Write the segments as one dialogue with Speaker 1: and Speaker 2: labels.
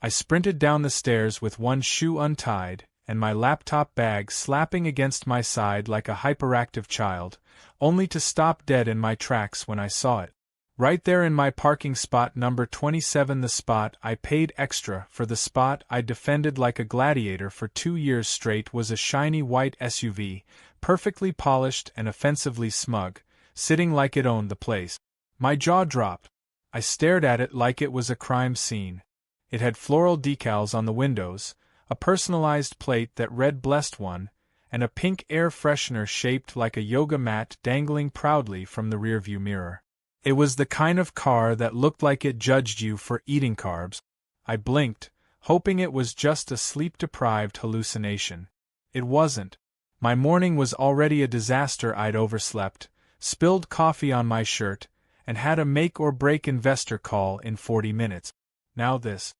Speaker 1: I sprinted down the stairs with one shoe untied, and my laptop bag slapping against my side like a hyperactive child, only to stop dead in my tracks when I saw it. Right there in my parking spot number 27, the spot I paid extra for, the spot I defended like a gladiator for 2 years straight, was a shiny white SUV, perfectly polished and offensively smug, sitting like it owned the place. My jaw dropped. I stared at it like it was a crime scene. It had floral decals on the windows, a personalized plate that read "Blessed One," and a pink air freshener shaped like a yoga mat dangling proudly from the rearview mirror. It was the kind of car that looked like it judged you for eating carbs. I blinked, hoping it was just a sleep-deprived hallucination. It wasn't. My morning was already a disaster. I'd overslept, spilled coffee on my shirt, and had a make-or-break investor call in 40 minutes. Now this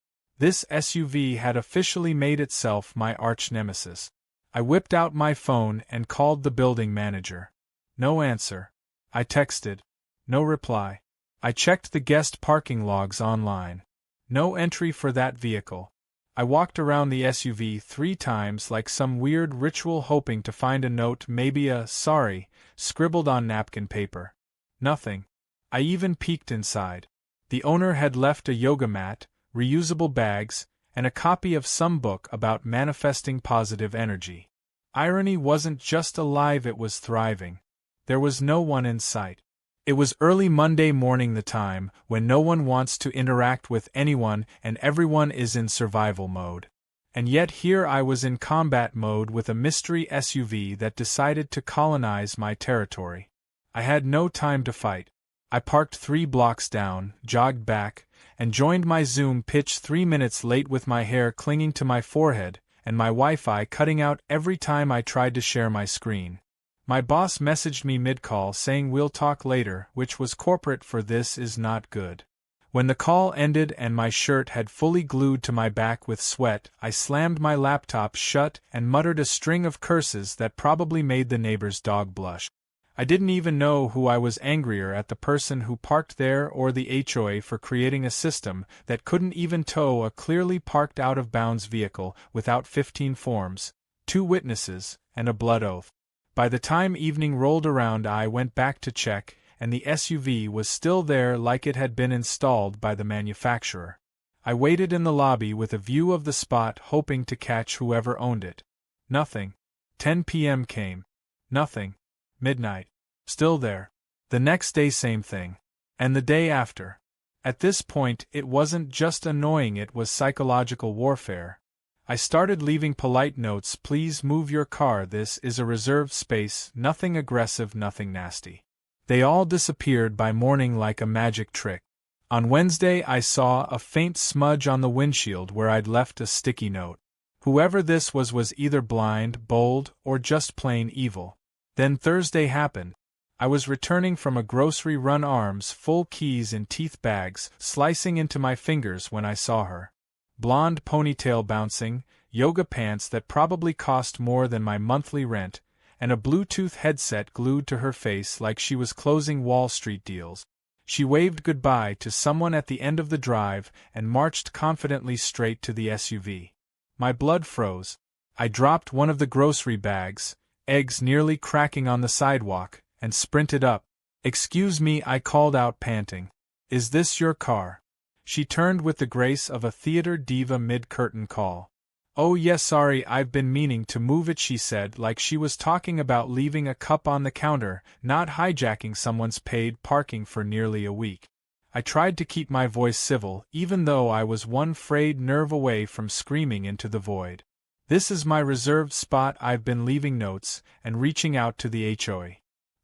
Speaker 1: SUV had officially made itself my arch-nemesis. I whipped out my phone and called the building manager. No answer. I texted. No reply. I checked the guest parking logs online. No entry for that vehicle. I walked around the SUV 3 times like some weird ritual, hoping to find a note, maybe a "sorry," scribbled on napkin paper. Nothing. I even peeked inside. The owner had left a yoga mat, reusable bags, and a copy of some book about manifesting positive energy. Irony wasn't just alive, it was thriving. There was no one in sight. It was early Monday morning, the time when no one wants to interact with anyone and everyone is in survival mode. And yet here I was in combat mode with a mystery SUV that decided to colonize my territory. I had no time to fight. I parked 3 blocks down, jogged back, and joined my Zoom pitch 3 minutes late with my hair clinging to my forehead and my Wi-Fi cutting out every time I tried to share my screen. My boss messaged me mid-call saying we'll talk later, which was corporate for "this is not good." When the call ended and my shirt had fully glued to my back with sweat, I slammed my laptop shut and muttered a string of curses that probably made the neighbor's dog blush. I didn't even know who I was angrier at, the person who parked there or the HOA for creating a system that couldn't even tow a clearly parked out-of-bounds vehicle without 15 forms, 2 witnesses, and a blood oath. By the time evening rolled around, I went back to check, and the SUV was still there like it had been installed by the manufacturer. I waited in the lobby with a view of the spot, hoping to catch whoever owned it. Nothing. 10 p.m. came. Nothing. Midnight. Still there. The next day, same thing. And the day after. At this point, it wasn't just annoying, it was psychological warfare. I started leaving polite notes: "Please move your car, this is a reserved space," nothing aggressive, nothing nasty. They all disappeared by morning like a magic trick. On Wednesday I saw a faint smudge on the windshield where I'd left a sticky note. Whoever this was either blind, bold, or just plain evil. Then Thursday happened. I was returning from a grocery run, arms full, keys in teeth bags slicing into my fingers, when I saw her. Blonde ponytail bouncing, yoga pants that probably cost more than my monthly rent, and a Bluetooth headset glued to her face like she was closing Wall Street deals. She waved goodbye to someone at the end of the drive and marched confidently straight to the SUV. My blood froze. I dropped one of the grocery bags, eggs nearly cracking on the sidewalk, and sprinted up. "Excuse me," I called out, panting. "Is this your car?" She turned with the grace of a theater diva mid-curtain call. "Oh yes, sorry, I've been meaning to move it," she said, like she was talking about leaving a cup on the counter, not hijacking someone's paid parking for nearly a week. I tried to keep my voice civil, even though I was one frayed nerve away from screaming into the void. "This is my reserved spot, I've been leaving notes, and reaching out to the HOA.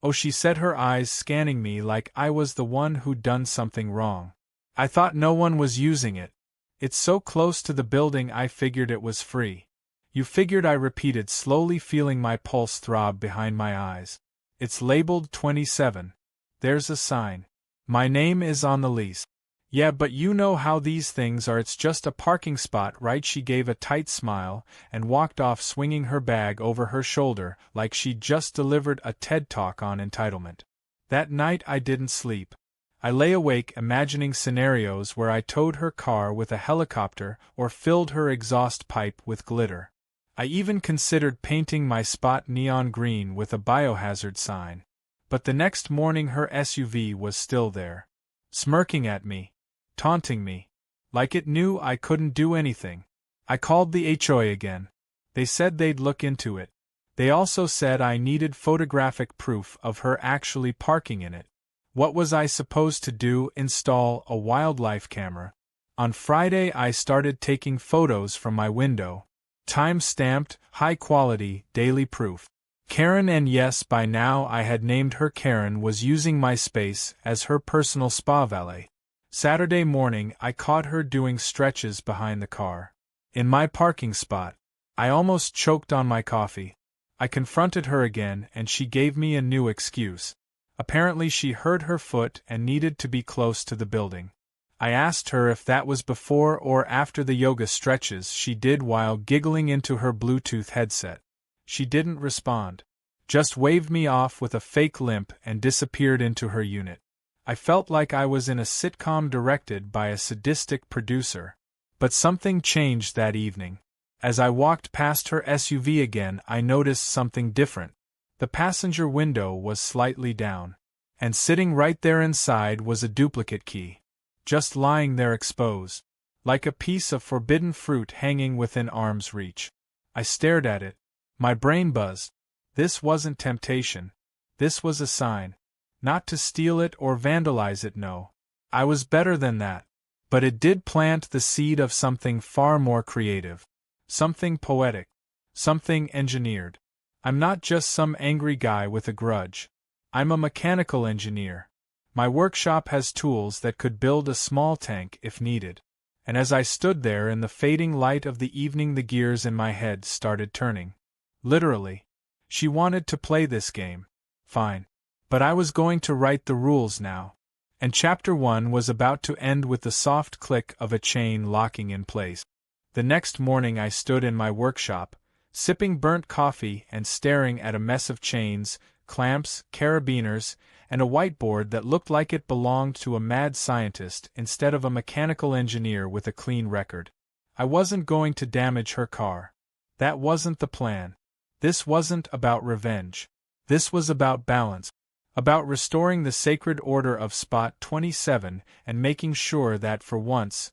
Speaker 1: "Oh," she said, her eyes scanning me like I was the one who'd done something wrong. "I thought no one was using it. It's so close to the building, I figured it was free." "You figured," I repeated, slowly feeling my pulse throb behind my eyes. "It's labeled 27. There's a sign. My name is on the lease." "Yeah, but you know how these things are, it's just a parking spot, right?" She gave a tight smile and walked off, swinging her bag over her shoulder like she'd just delivered a TED Talk on entitlement. That night I didn't sleep. I lay awake imagining scenarios where I towed her car with a helicopter or filled her exhaust pipe with glitter. I even considered painting my spot neon green with a biohazard sign. But the next morning her SUV was still there, smirking at me, taunting me, like it knew I couldn't do anything. I called the HOA again. They said they'd look into it. They also said I needed photographic proof of her actually parking in it. What was I supposed to do? Install a wildlife camera? On Friday I started taking photos from my window. Time-stamped, high-quality, daily proof. Karen, and yes, by now I had named her Karen, was using my space as her personal spa valet. Saturday morning I caught her doing stretches behind the car. In my parking spot. I almost choked on my coffee. I confronted her again and she gave me a new excuse. Apparently she hurt her foot and needed to be close to the building. I asked her if that was before or after the yoga stretches she did while giggling into her Bluetooth headset. She didn't respond. Just waved me off with a fake limp and disappeared into her unit. I felt like I was in a sitcom directed by a sadistic producer. But something changed that evening. As I walked past her SUV again, I noticed something different. The passenger window was slightly down. And sitting right there inside was a duplicate key. Just lying there exposed. Like a piece of forbidden fruit hanging within arm's reach. I stared at it. My brain buzzed. This wasn't temptation. This was a sign. Not to steal it or vandalize it, no. I was better than that. But it did plant the seed of something far more creative. Something poetic. Something engineered. I'm not just some angry guy with a grudge. I'm a mechanical engineer. My workshop has tools that could build a small tank if needed. And as I stood there in the fading light of the evening, the gears in my head started turning. Literally. She wanted to play this game. Fine. But I was going to write the rules now. And Chapter 1 was about to end with the soft click of a chain locking in place. The next morning I stood in my workshop, sipping burnt coffee and staring at a mess of chains, clamps, carabiners, and a whiteboard that looked like it belonged to a mad scientist instead of a mechanical engineer with a clean record. I wasn't going to damage her car. That wasn't the plan. This wasn't about revenge. This was about balance. About restoring the sacred order of Spot 27 and making sure that for once,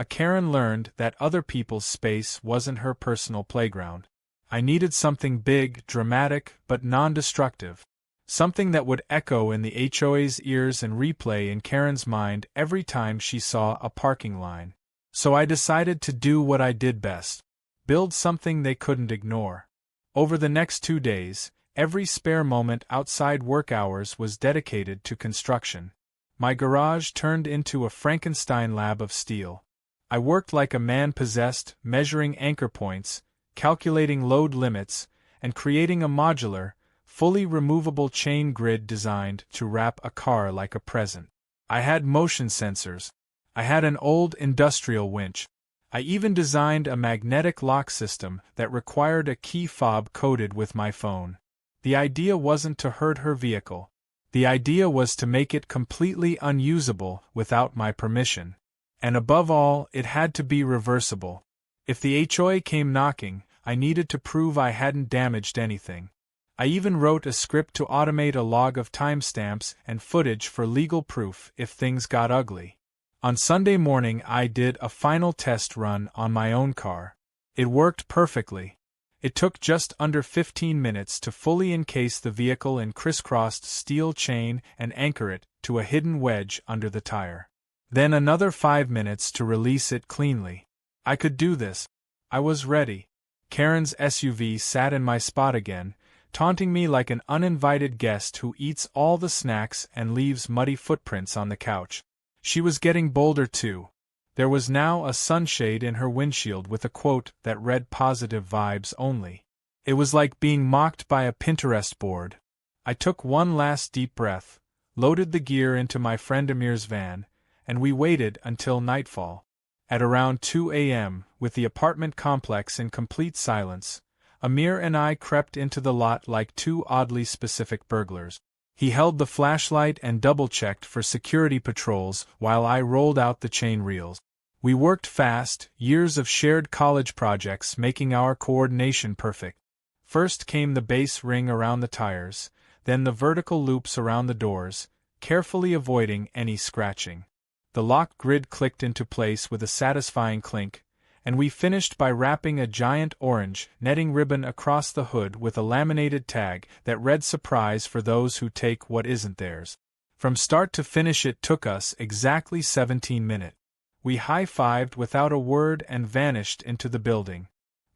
Speaker 1: Karen learned that other people's space wasn't her personal playground. I needed something big, dramatic, but non-destructive. Something that would echo in the HOA's ears and replay in Karen's mind every time she saw a parking line. So I decided to do what I did best. Build something they couldn't ignore. Over the next 2 days, every spare moment outside work hours was dedicated to construction. My garage turned into a Frankenstein lab of steel. I worked like a man possessed, measuring anchor points, calculating load limits, and creating a modular, fully removable chain grid designed to wrap a car like a present. I had motion sensors. I had an old industrial winch. I even designed a magnetic lock system that required a key fob coded with my phone. The idea wasn't to hurt her vehicle. The idea was to make it completely unusable without my permission. And above all, it had to be reversible. If the HOA came knocking, I needed to prove I hadn't damaged anything. I even wrote a script to automate a log of timestamps and footage for legal proof if things got ugly. On Sunday morning I did a final test run on my own car. It worked perfectly. It took just under 15 minutes to fully encase the vehicle in crisscrossed steel chain and anchor it to a hidden wedge under the tire. Then another 5 minutes to release it cleanly. I could do this. I was ready. Karen's SUV sat in my spot again, taunting me like an uninvited guest who eats all the snacks and leaves muddy footprints on the couch. She was getting bolder too. There was now a sunshade in her windshield with a quote that read positive vibes only. It was like being mocked by a Pinterest board. I took one last deep breath, loaded the gear into my friend Amir's van, and we waited until nightfall. At around 2 a.m., with the apartment complex in complete silence, Amir and I crept into the lot like two oddly specific burglars. He held the flashlight and double-checked for security patrols while I rolled out the chain reels. We worked fast, years of shared college projects making our coordination perfect. First came the base ring around the tires, then the vertical loops around the doors, carefully avoiding any scratching. The lock grid clicked into place with a satisfying clink, and we finished by wrapping a giant orange netting ribbon across the hood with a laminated tag that read "Surprise for those who take what isn't theirs." From start to finish it took us exactly 17 minutes. We high-fived without a word and vanished into the building.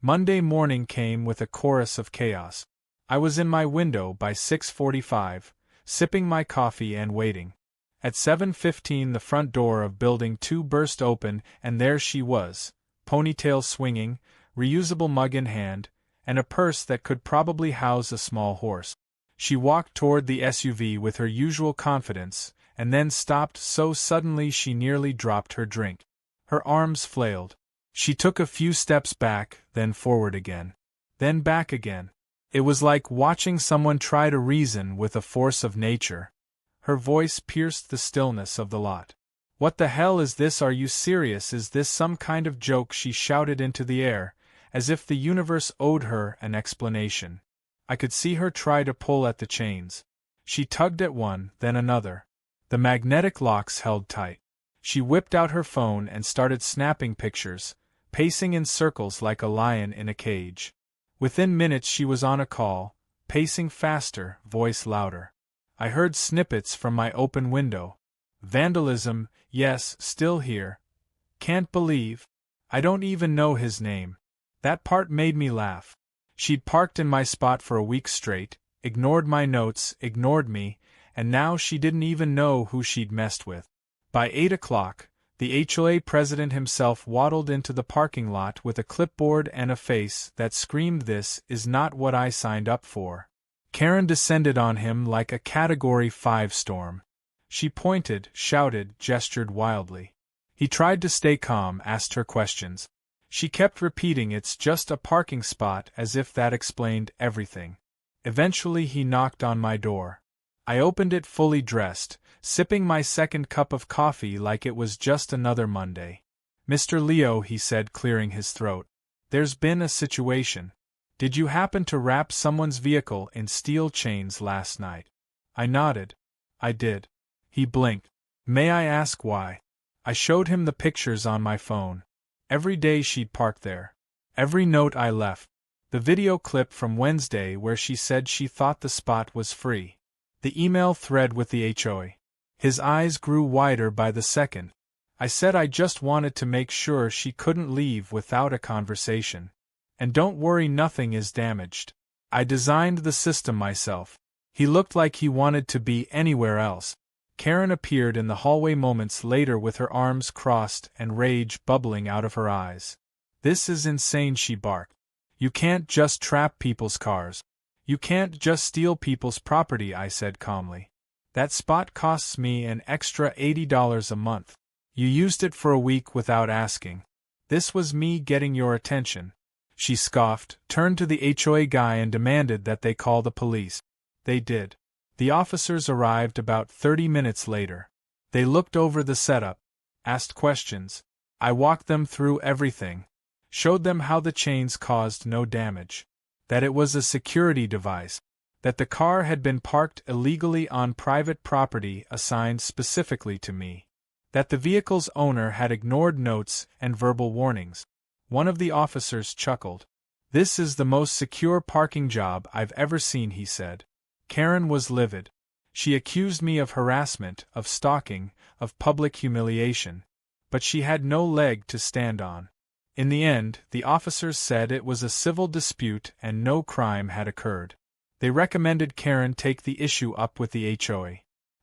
Speaker 1: Monday morning came with a chorus of chaos. I was in my window by 6:45, sipping my coffee and waiting. At 7:15 the front door of Building 2 burst open and there she was, ponytail swinging, reusable mug in hand, and a purse that could probably house a small horse. She walked toward the SUV with her usual confidence, and then stopped so suddenly she nearly dropped her drink. Her arms flailed. She took a few steps back, then forward again. Then back again. It was like watching someone try to reason with a force of nature. Her voice pierced the stillness of the lot. "What the hell is this? Are you serious? Is this some kind of joke?" she shouted into the air, as if the universe owed her an explanation. I could see her try to pull at the chains. She tugged at one, then another. The magnetic locks held tight. She whipped out her phone and started snapping pictures, pacing in circles like a lion in a cage. Within minutes she was on a call, pacing faster, voice louder. I heard snippets from my open window. "Vandalism, yes, still here. Can't believe. I don't even know his name." That part made me laugh. She'd parked in my spot for a week straight, ignored my notes, ignored me, and now she didn't even know who she'd messed with. By 8 o'clock, the HOA president himself waddled into the parking lot with a clipboard and a face that screamed, "This is not what I signed up for." Karen descended on him like a Category 5 storm. She pointed, shouted, gestured wildly. He tried to stay calm, asked her questions. She kept repeating, "It's just a parking spot," as if that explained everything. Eventually he knocked on my door. I opened it fully dressed, sipping my second cup of coffee like it was just another Monday. "Mr. Leo," he said, clearing his throat, "there's been a situation. Did you happen to wrap someone's vehicle in steel chains last night?" I nodded. "I did." He blinked. "May I ask why?" I showed him the pictures on my phone. Every day she'd parked there. Every note I left. The video clip from Wednesday where she said she thought the spot was free. The email thread with the HOA. His eyes grew wider by the second. I said I just wanted to make sure she couldn't leave without a conversation. "And don't worry, nothing is damaged. I designed the system myself." He looked like he wanted to be anywhere else. Karen appeared in the hallway moments later with her arms crossed and rage bubbling out of her eyes. "This is insane," she barked. "You can't just trap people's cars. You can't just steal people's property," I said calmly. "That spot costs me an extra $80 a month. You used it for a week without asking. This was me getting your attention." She scoffed, turned to the HOA guy and demanded that they call the police. They did. The officers arrived about 30 minutes later. They looked over the setup, asked questions. I walked them through everything. Showed them how the chains caused no damage. That it was a security device. That the car had been parked illegally on private property assigned specifically to me. That the vehicle's owner had ignored notes and verbal warnings. One of the officers chuckled. "This is the most secure parking job I've ever seen," he said. Karen was livid. She accused me of harassment, of stalking, of public humiliation. But she had no leg to stand on. In the end, the officers said it was a civil dispute and no crime had occurred. They recommended Karen take the issue up with the HOA.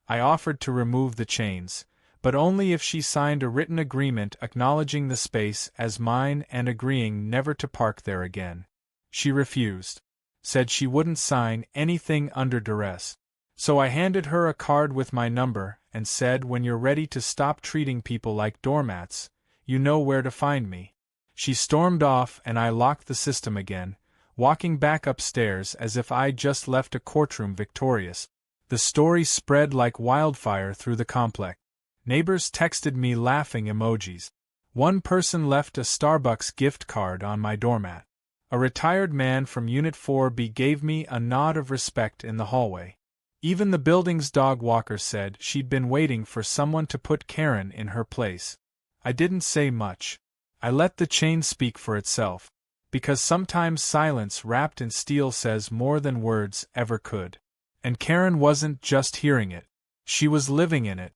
Speaker 1: I offered to remove the chains, but only if she signed a written agreement acknowledging the space as mine and agreeing never to park there again. She refused. Said she wouldn't sign anything under duress. So I handed her a card with my number and said, "When you're ready to stop treating people like doormats, you know where to find me." She stormed off and I locked the system again, walking back upstairs as if I'd just left a courtroom victorious. The story spread like wildfire through the complex. Neighbors texted me laughing emojis. One person left a Starbucks gift card on my doormat. A retired man from Unit 4B gave me a nod of respect in the hallway. Even the building's dog walker said she'd been waiting for someone to put Karen in her place. I didn't say much. I let the chain speak for itself, because sometimes silence wrapped in steel says more than words ever could. And Karen wasn't just hearing it. She was living in it.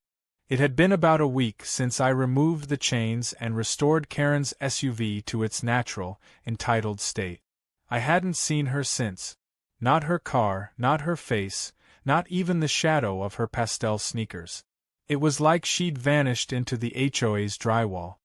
Speaker 1: It had been about a week since I removed the chains and restored Karen's SUV to its natural, entitled state. I hadn't seen her since. Not her car, not her face, not even the shadow of her pastel sneakers. It was like she'd vanished into the HOA's drywall.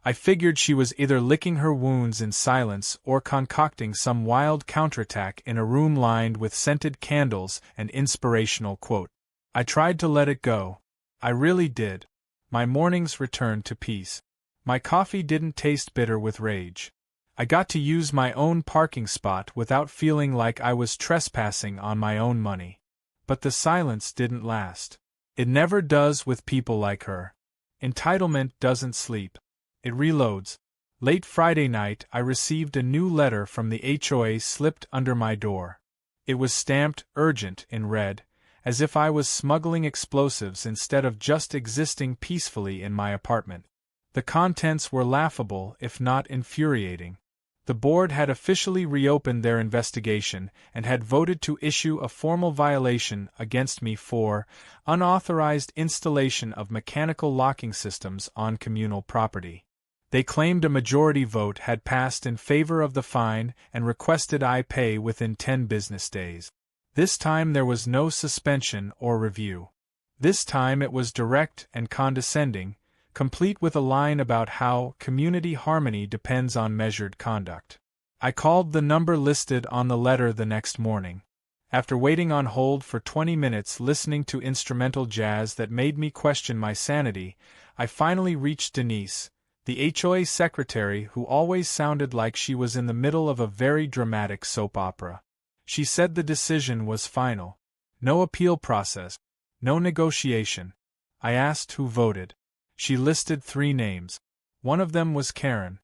Speaker 1: I figured she was either licking her wounds in silence or concocting some wild counterattack in a room lined with scented candles and inspirational quote. I tried to let it go. I really did. My mornings returned to peace. My coffee didn't taste bitter with rage. I got to use my own parking spot without feeling like I was trespassing on my own money. But the silence didn't last. It never does with people like her. Entitlement doesn't sleep. It reloads. Late Friday night, I received a new letter from the HOA slipped under my door. It was stamped urgent in red, as if I was smuggling explosives instead of just existing peacefully in my apartment. The contents were laughable, if not infuriating. The board had officially reopened their investigation and had voted to issue a formal violation against me for unauthorized installation of mechanical locking systems on communal property. They claimed a majority vote had passed in favor of the fine and requested I pay within 10 business days. This time there was no suspension or review. This time it was direct and condescending, complete with a line about how community harmony depends on measured conduct. I called the number listed on the letter the next morning. After waiting on hold for 20 minutes listening to instrumental jazz that made me question my sanity, I finally reached Denise, the HOA secretary who always sounded like she was in the middle of a very dramatic soap opera. She said the decision was final. No appeal process. No negotiation. I asked who voted. She listed 3 names. One of them was Karen.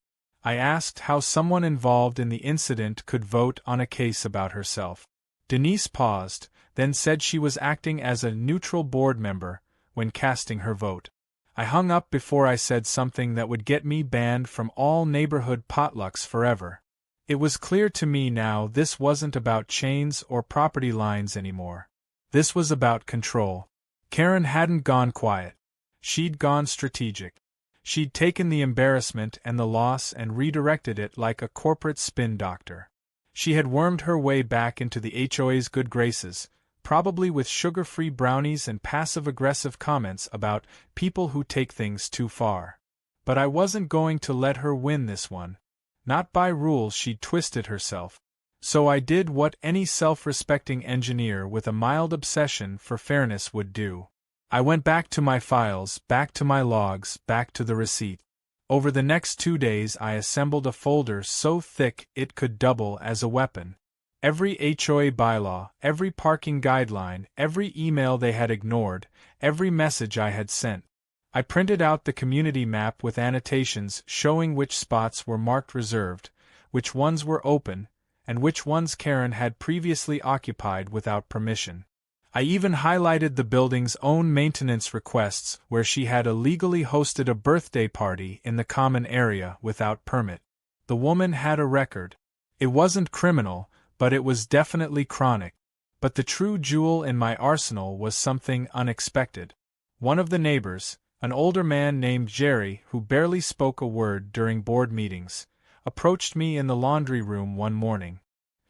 Speaker 1: I asked how someone involved in the incident could vote on a case about herself. Denise paused, then said she was acting as a neutral board member when casting her vote. I hung up before I said something that would get me banned from all neighborhood potlucks forever. It was clear to me now this wasn't about chains or property lines anymore. This was about control. Karen hadn't gone quiet. She'd gone strategic. She'd taken the embarrassment and the loss and redirected it like a corporate spin doctor. She had wormed her way back into the HOA's good graces, probably with sugar-free brownies and passive-aggressive comments about people who take things too far. But I wasn't going to let her win this one. Not by rules she'd twisted herself. So I did what any self-respecting engineer with a mild obsession for fairness would do. I went back to my files, back to my logs, back to the receipt. Over the next 2 days I assembled a folder so thick it could double as a weapon. Every HOA bylaw, every parking guideline, every email they had ignored, every message I had sent. I printed out the community map with annotations showing which spots were marked reserved, which ones were open, and which ones Karen had previously occupied without permission. I even highlighted the building's own maintenance requests where she had illegally hosted a birthday party in the common area without permit. The woman had a record. It wasn't criminal, but it was definitely chronic. But the true jewel in my arsenal was something unexpected. One of the neighbors, an older man named Jerry who barely spoke a word during board meetings, approached me in the laundry room one morning.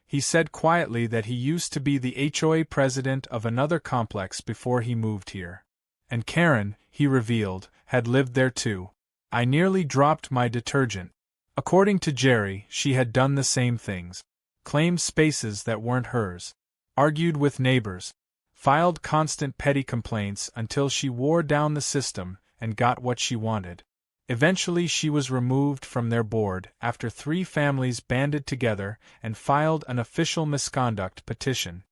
Speaker 1: He said quietly that he used to be the HOA president of another complex before he moved here. And Karen, he revealed, had lived there too. I nearly dropped my detergent. According to Jerry, she had done the same things. Claimed spaces that weren't hers. Argued with neighbors. Filed constant petty complaints until she wore down the system and got what she wanted. Eventually she was removed from their board after 3 families banded together and filed an official misconduct petition.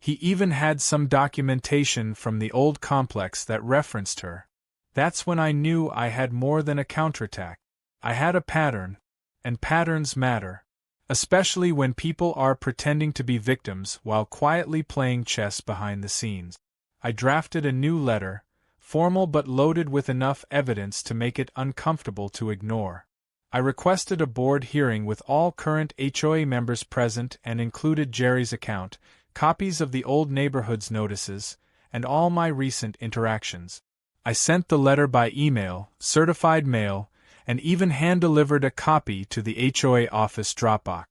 Speaker 1: He even had some documentation from the old complex that referenced her. That's when I knew I had more than a counterattack. I had a pattern, and patterns matter, especially when people are pretending to be victims while quietly playing chess behind the scenes. I drafted a new letter, formal but loaded with enough evidence to make it uncomfortable to ignore. I requested a board hearing with all current HOA members present and included Jerry's account, copies of the old neighborhood's notices, and all my recent interactions. I sent the letter by email, certified mail, and even hand-delivered a copy to the HOA office Dropbox.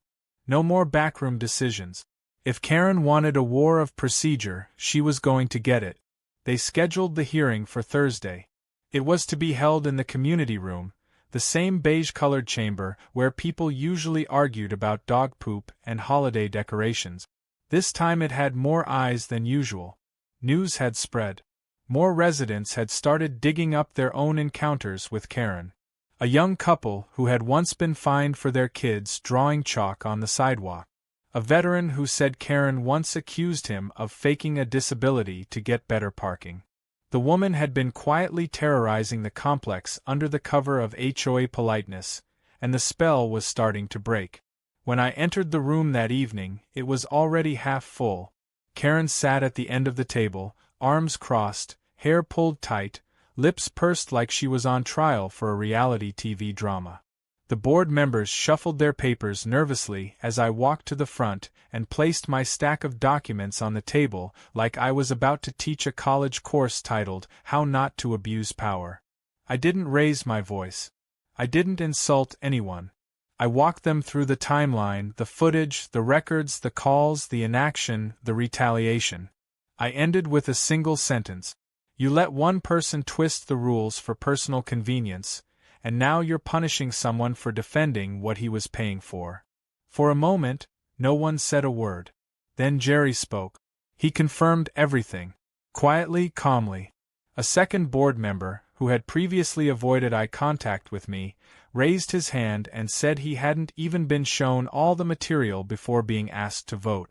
Speaker 1: No more backroom decisions. If Karen wanted a war of procedure, she was going to get it. They scheduled the hearing for Thursday. It was to be held in the community room, the same beige-colored chamber where people usually argued about dog poop and holiday decorations. This time it had more eyes than usual. News had spread. More residents had started digging up their own encounters with Karen. A young couple who had once been fined for their kids drawing chalk on the sidewalk. A veteran who said Karen once accused him of faking a disability to get better parking. The woman had been quietly terrorizing the complex under the cover of HOA politeness, and the spell was starting to break. When I entered the room that evening, it was already half full. Karen sat at the end of the table, arms crossed, hair pulled tight, lips pursed like she was on trial for a reality TV drama. The board members shuffled their papers nervously as I walked to the front and placed my stack of documents on the table like I was about to teach a college course titled How Not to Abuse Power. I didn't raise my voice. I didn't insult anyone. I walked them through the timeline, the footage, the records, the calls, the inaction, the retaliation. I ended with a single sentence. You let one person twist the rules for personal convenience, and now you're punishing someone for defending what he was paying for. For a moment, no one said a word. Then Jerry spoke. He confirmed everything. Quietly, calmly. A second board member, who had previously avoided eye contact with me, raised his hand and said he hadn't even been shown all the material before being asked to vote.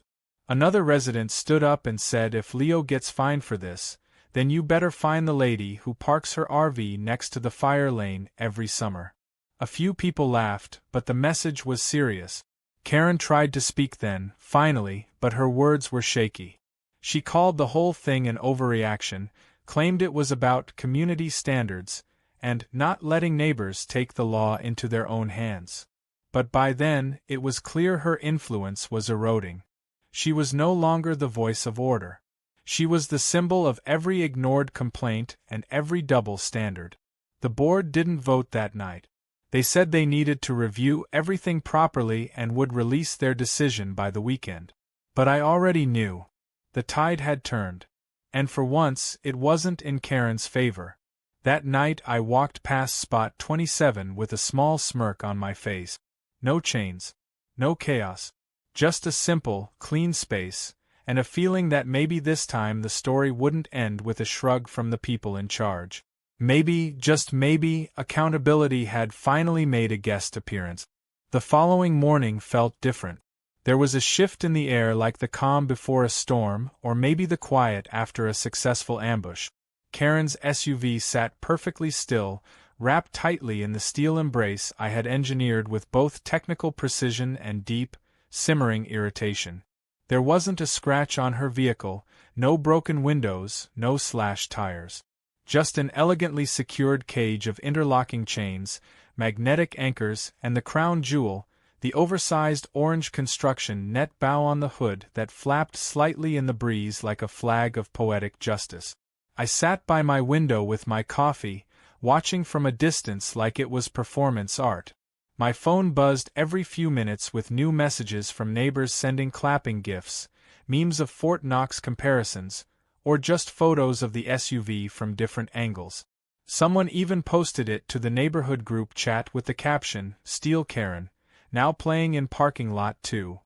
Speaker 1: Another resident stood up and said if Leo gets fined for this, then you better find the lady who parks her RV next to the fire lane every summer. A few people laughed, but the message was serious. Karen tried to speak then, finally, but her words were shaky. She called the whole thing an overreaction, claimed it was about community standards, and not letting neighbors take the law into their own hands. But by then, it was clear her influence was eroding. She was no longer the voice of order. She was the symbol of every ignored complaint and every double standard. The board didn't vote that night. They said they needed to review everything properly and would release their decision by the weekend. But I already knew. The tide had turned. And for once, it wasn't in Karen's favor. That night I walked past spot 27 with a small smirk on my face. No chains. No chaos. Just a simple, clean space, and a feeling that maybe this time the story wouldn't end with a shrug from the people in charge. Maybe, just maybe, accountability had finally made a guest appearance. The following morning felt different. There was a shift in the air like the calm before a storm, or maybe the quiet after a successful ambush. Karen's SUV sat perfectly still, wrapped tightly in the steel embrace I had engineered with both technical precision and deep, simmering irritation. There wasn't a scratch on her vehicle, no broken windows, no slashed tires. Just an elegantly secured cage of interlocking chains, magnetic anchors, and the crown jewel, the oversized orange construction net bow on the hood that flapped slightly in the breeze like a flag of poetic justice. I sat by my window with my coffee, watching from a distance like it was performance art. My phone buzzed every few minutes with new messages from neighbors sending clapping gifs, memes of Fort Knox comparisons, or just photos of the SUV from different angles. Someone even posted it to the neighborhood group chat with the caption, "Steal Karen, now playing in parking lot 2.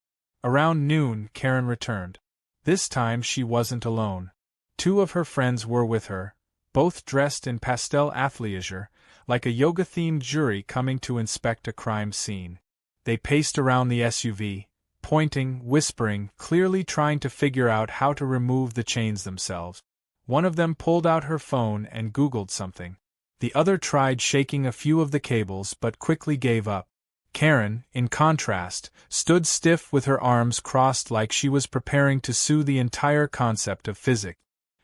Speaker 1: Around noon, Karen returned. This time she wasn't alone. 2 of her friends were with her, both dressed in pastel athleisure, like a yoga-themed jury coming to inspect a crime scene. They paced around the SUV, pointing, whispering, clearly trying to figure out how to remove the chains themselves. One of them pulled out her phone and Googled something. The other tried shaking a few of the cables but quickly gave up. Karen, in contrast, stood stiff with her arms crossed like she was preparing to sue the entire concept of physics.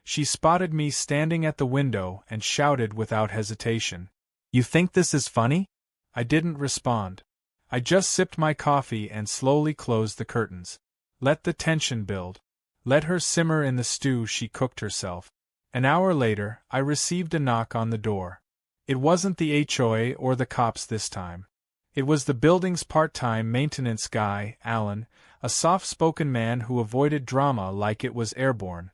Speaker 1: She spotted me standing at the window and shouted without hesitation, "You think this is funny?" I didn't respond. I just sipped my coffee and slowly closed the curtains. Let the tension build. Let her simmer in the stew she cooked herself. An hour later, I received a knock on the door. It wasn't the HOA or the cops this time. It was the building's part-time maintenance guy, Alan, a soft-spoken man who avoided drama like it was airborne.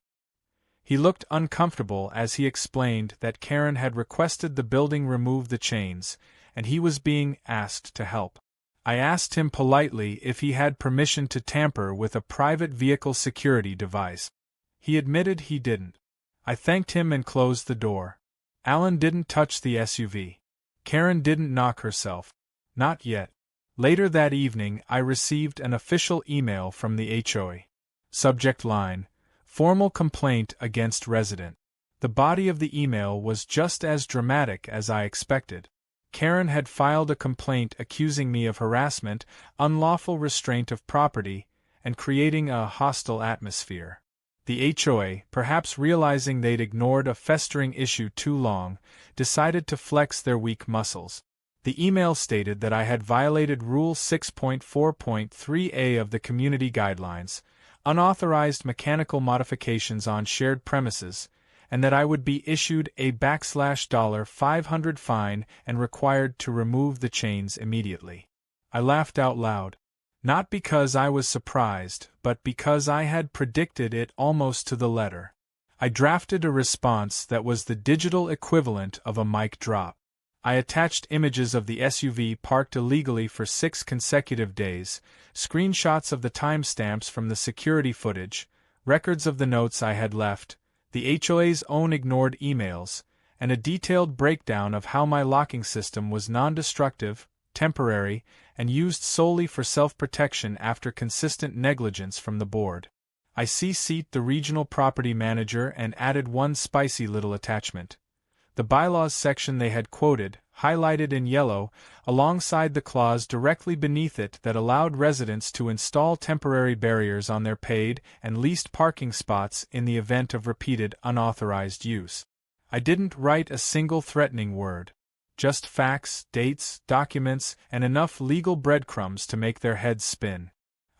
Speaker 1: He looked uncomfortable as he explained that Karen had requested the building remove the chains, and he was being asked to help. I asked him politely if he had permission to tamper with a private vehicle security device. He admitted he didn't. I thanked him and closed the door. Alan didn't touch the SUV. Karen didn't knock herself. Not yet. Later that evening, I received an official email from the HOA. Subject line: Formal complaint against resident. The body of the email was just as dramatic as I expected. Karen had filed a complaint accusing me of harassment, unlawful restraint of property, and creating a hostile atmosphere. The HOA, perhaps realizing they'd ignored a festering issue too long, decided to flex their weak muscles. The email stated that I had violated Rule 6.4.3a of the Community Guidelines, unauthorized mechanical modifications on shared premises, and that I would be issued a $500 fine and required to remove the chains immediately. I laughed out loud. Not because I was surprised, but because I had predicted it almost to the letter. I drafted a response that was the digital equivalent of a mic drop. I attached images of the SUV parked illegally for 6 consecutive days, screenshots of the timestamps from the security footage, records of the notes I had left, the HOA's own ignored emails, and a detailed breakdown of how my locking system was non-destructive, temporary, and used solely for self-protection after consistent negligence from the board. I CC'd the regional property manager and added one spicy little attachment. The bylaws section they had quoted, highlighted in yellow, alongside the clause directly beneath it that allowed residents to install temporary barriers on their paid and leased parking spots in the event of repeated unauthorized use. I didn't write a single threatening word. Just facts, dates, documents, and enough legal breadcrumbs to make their heads spin.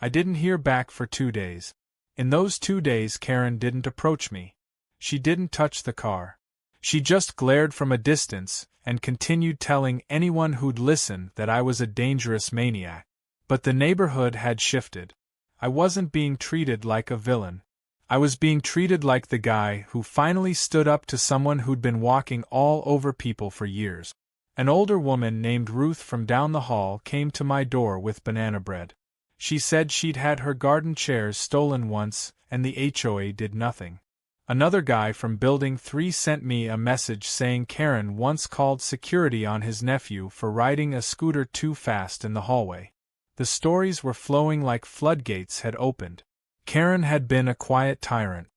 Speaker 1: I didn't hear back for 2 days. In those 2 days, Karen didn't approach me. She didn't touch the car. She just glared from a distance and continued telling anyone who'd listen that I was a dangerous maniac. But the neighborhood had shifted. I wasn't being treated like a villain. I was being treated like the guy who finally stood up to someone who'd been walking all over people for years. An older woman named Ruth from down the hall came to my door with banana bread. She said she'd had her garden chairs stolen once, and the HOA did nothing. Another guy from Building 3 sent me a message saying Karen once called security on his nephew for riding a scooter too fast in the hallway. The stories were flowing like floodgates had opened. Karen had been a quiet tyrant,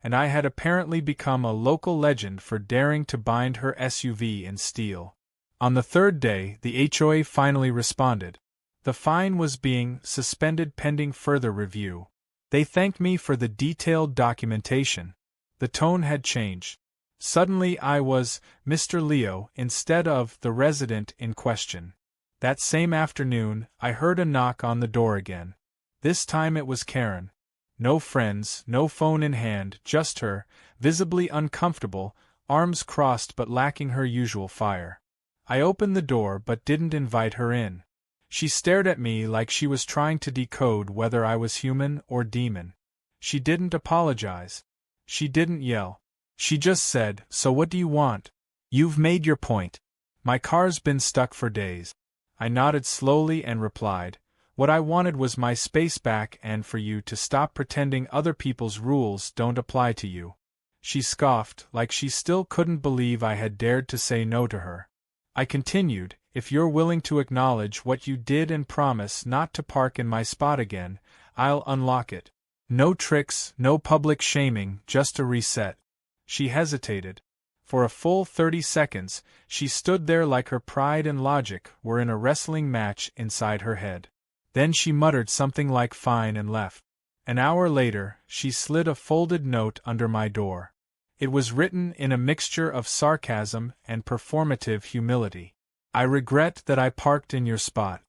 Speaker 1: and I had apparently become a local legend for daring to bind her SUV in steel. On the 3rd day, the HOA finally responded. The fine was being suspended pending further review. They thanked me for the detailed documentation. The tone had changed. Suddenly I was Mr. Leo instead of the resident in question. That same afternoon, I heard a knock on the door again. This time it was Karen. No friends, no phone in hand, just her, visibly uncomfortable, arms crossed but lacking her usual fire. I opened the door but didn't invite her in. She stared at me like she was trying to decode whether I was human or demon. She didn't apologize. She didn't yell. She just said, "So what do you want? You've made your point. My car's been stuck for days." I nodded slowly and replied, "What I wanted was my space back and for you to stop pretending other people's rules don't apply to you." She scoffed, like she still couldn't believe I had dared to say no to her. I continued, "If you're willing to acknowledge what you did and promise not to park in my spot again, I'll unlock it. No tricks, no public shaming, just a reset. She hesitated. For a full 30 seconds, she stood there like her pride and logic were in a wrestling match inside her head. Then she muttered something like fine and left. An hour later, she slid a folded note under my door. It was written in a mixture of sarcasm and performative humility. I regret that I parked in your spot.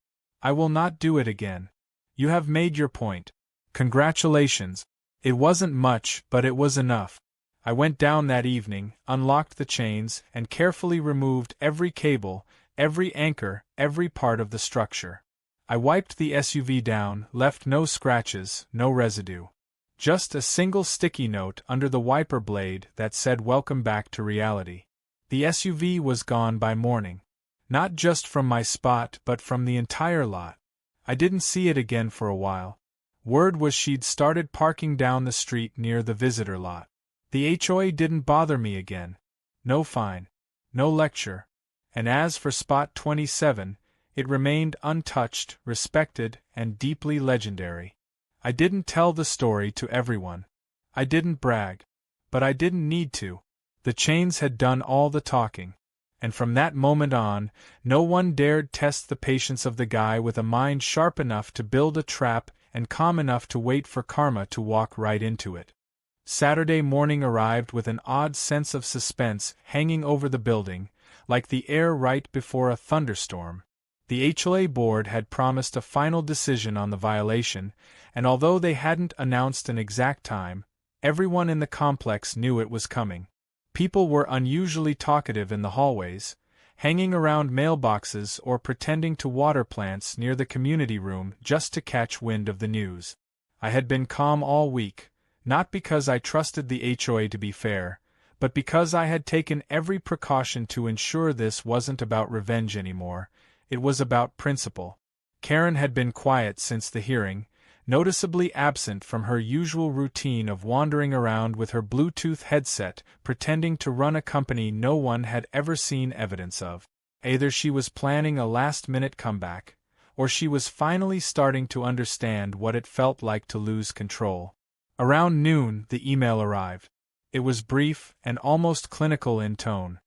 Speaker 1: I will not do it again. You have made your point. Congratulations. It wasn't much, but it was enough. I went down that evening, unlocked the chains, and carefully removed every cable, every anchor, every part of the structure. I wiped the SUV down, left no scratches, no residue. Just a single sticky note under the wiper blade that said welcome back to reality. The SUV was gone by morning. Not just from my spot but from the entire lot. I didn't see it again for a while. Word was she'd started parking down the street near the visitor lot. The HOA didn't bother me again. No fine. No lecture. And as for Spot 27, it remained untouched, respected, and deeply legendary. I didn't tell the story to everyone. I didn't brag. But I didn't need to. The chains had done all the talking. And from that moment on, no one dared test the patience of the guy with a mind sharp enough to build a trap and calm enough to wait for karma to walk right into it. Saturday morning arrived with an odd sense of suspense hanging over the building, like the air right before a thunderstorm. The HOA board had promised a final decision on the violation, and although they hadn't announced an exact time, everyone in the complex knew it was coming. People were unusually talkative in the hallways, hanging around mailboxes or pretending to water plants near the community room just to catch wind of the news. I had been calm all week, not because I trusted the HOA to be fair, but because I had taken every precaution to ensure this wasn't about revenge anymore. It was about principle. Karen had been quiet since the hearing, noticeably absent from her usual routine of wandering around with her Bluetooth headset, pretending to run a company no one had ever seen evidence of. Either she was planning a last-minute comeback, or she was finally starting to understand what it felt like to lose control. Around noon, the email arrived. It was brief and almost clinical in tone.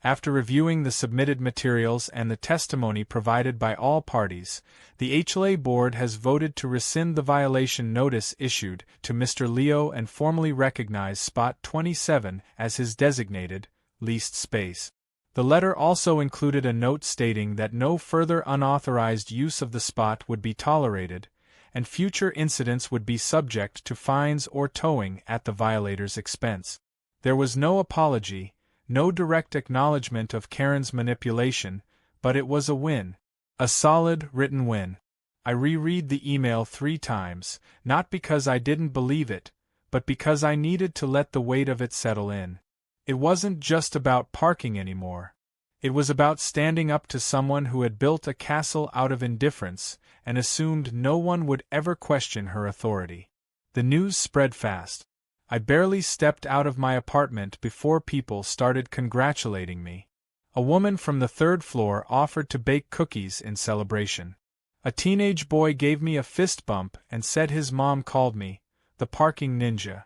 Speaker 1: After reviewing the submitted materials and the testimony provided by all parties, the HOA board has voted to rescind the violation notice issued to Mr. Leo and formally recognize Spot 27 as his designated, leased space. The letter also included a note stating that no further unauthorized use of the spot would be tolerated, and future incidents would be subject to fines or towing at the violator's expense. There was no apology, no direct acknowledgement of Karen's manipulation, but it was a win. A solid, written win. I reread the email 3 times, not because I didn't believe it, but because I needed to let the weight of it settle in. It wasn't just about parking anymore. It was about standing up to someone who had built a castle out of indifference and assumed no one would ever question her authority. The news spread fast. I barely stepped out of my apartment before people started congratulating me. A woman from the 3rd floor offered to bake cookies in celebration. A teenage boy gave me a fist bump and said his mom called me the parking ninja.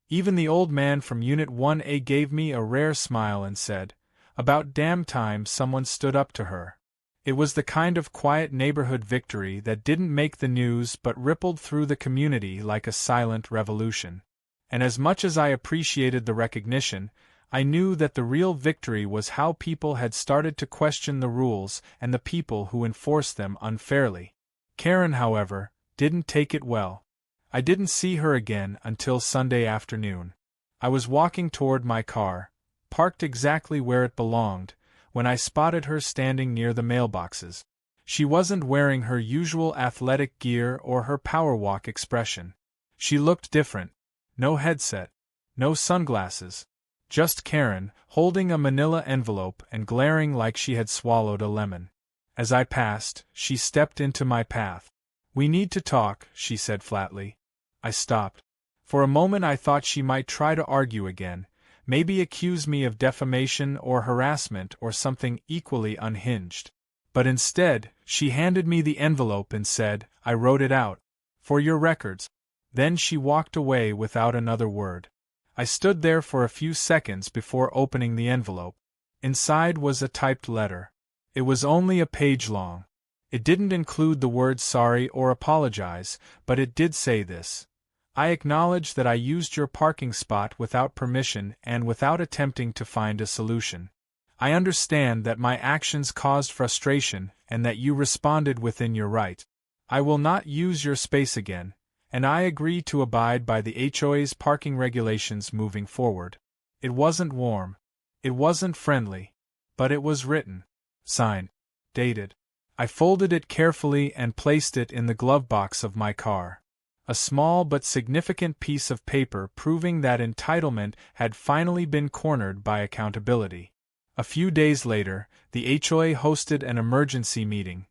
Speaker 1: Even the old man from Unit 1A gave me a rare smile and said, "About damn time someone stood up to her." It was the kind of quiet neighborhood victory that didn't make the news but rippled through the community like a silent revolution. And as much as I appreciated the recognition, I knew that the real victory was how people had started to question the rules and the people who enforced them unfairly. Karen, however, didn't take it well. I didn't see her again until Sunday afternoon. I was walking toward my car, parked exactly where it belonged, when I spotted her standing near the mailboxes. She wasn't wearing her usual athletic gear or her power walk expression. She looked different. No headset, no sunglasses, just Karen, holding a manila envelope and glaring like she had swallowed a lemon. As I passed, she stepped into my path. "We need to talk," she said flatly. I stopped. For a moment I thought she might try to argue again, maybe accuse me of defamation or harassment or something equally unhinged. But instead, she handed me the envelope and said, "I wrote it out. For your records. Then she walked away without another word. I stood there for a few seconds before opening the envelope. Inside was a typed letter. It was only a page long. It didn't include the words sorry or apologize, but it did say this. I acknowledge that I used your parking spot without permission and without attempting to find a solution. I understand that my actions caused frustration and that you responded within your right. I will not use your space again, and I agree to abide by the HOA's parking regulations moving forward. It wasn't warm. It wasn't friendly. But it was written. Signed. Dated. I folded it carefully and placed it in the glove box of my car. A small but significant piece of paper proving that entitlement had finally been cornered by accountability. A few days later, the HOA hosted an emergency meeting.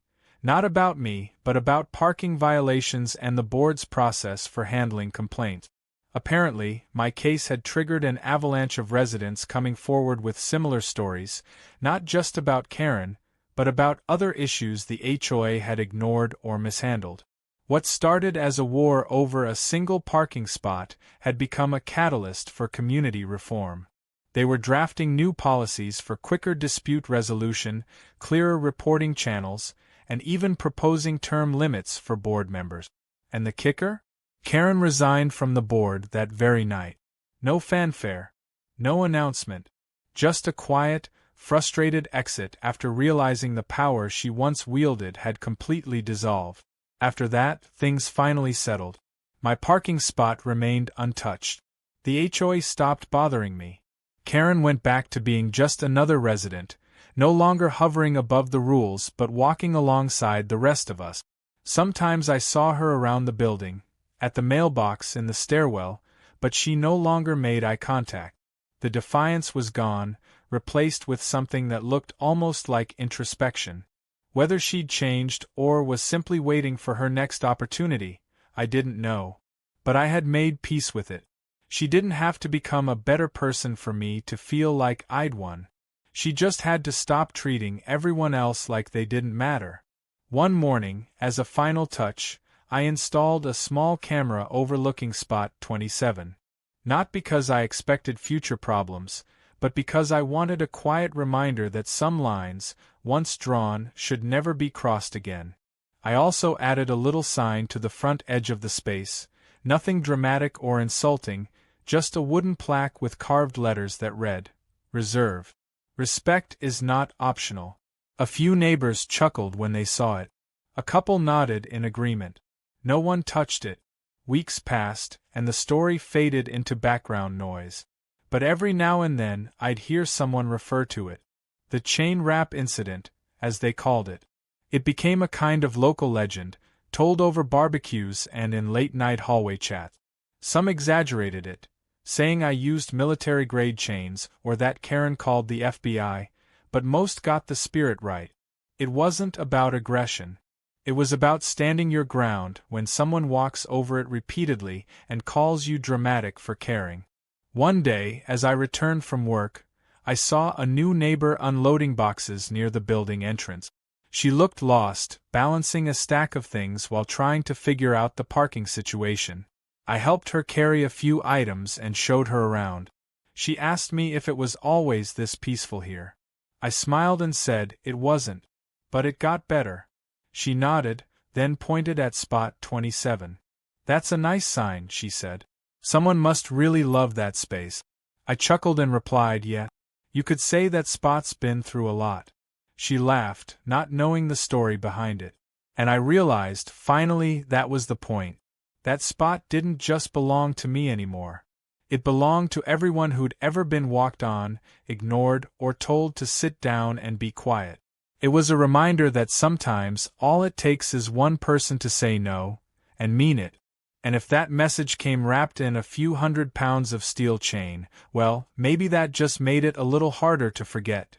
Speaker 1: Not about me, but about parking violations and the board's process for handling complaints. Apparently, my case had triggered an avalanche of residents coming forward with similar stories, not just about Karen, but about other issues the HOA had ignored or mishandled. What started as a war over a single parking spot had become a catalyst for community reform. They were drafting new policies for quicker dispute resolution, clearer reporting channels, and even proposing term limits for board members. And the kicker? Karen resigned from the board that very night. No fanfare. No announcement. Just a quiet, frustrated exit after realizing the power she once wielded had completely dissolved. After that, things finally settled. My parking spot remained untouched. The HOA stopped bothering me. Karen went back to being just another resident, no longer hovering above the rules but walking alongside the rest of us. Sometimes I saw her around the building, at the mailbox in the stairwell, but she no longer made eye contact. The defiance was gone, replaced with something that looked almost like introspection. Whether she'd changed or was simply waiting for her next opportunity, I didn't know. But I had made peace with it. She didn't have to become a better person for me to feel like I'd won. She just had to stop treating everyone else like they didn't matter. One morning, as a final touch, I installed a small camera overlooking Spot 27. Not because I expected future problems, but because I wanted a quiet reminder that some lines, once drawn, should never be crossed again. I also added a little sign to the front edge of the space, nothing dramatic or insulting, just a wooden plaque with carved letters that read, Reserve. Respect is not optional. A few neighbors chuckled when they saw it. A couple nodded in agreement. No one touched it. Weeks passed, and the story faded into background noise. But every now and then I'd hear someone refer to it. The chain wrap incident, as they called it. It became a kind of local legend, told over barbecues and in late-night hallway chats. Some exaggerated it, saying I used military-grade chains or that Karen called the FBI, but most got the spirit right. It wasn't about aggression. It was about standing your ground when someone walks over it repeatedly and calls you dramatic for caring. One day, as I returned from work, I saw a new neighbor unloading boxes near the building entrance. She looked lost, balancing a stack of things while trying to figure out the parking situation. I helped her carry a few items and showed her around. She asked me if it was always this peaceful here. I smiled and said it wasn't, but it got better. She nodded, then pointed at Spot 27. That's a nice sign, she said. Someone must really love that space. I chuckled and replied, yeah. You could say that Spot's been through a lot. She laughed, not knowing the story behind it. And I realized, finally, that was the point. That spot didn't just belong to me anymore. It belonged to everyone who'd ever been walked on, ignored, or told to sit down and be quiet. It was a reminder that sometimes all it takes is one person to say no, and mean it. And if that message came wrapped in a few 100 pounds of steel chain, well, maybe that just made it a little harder to forget.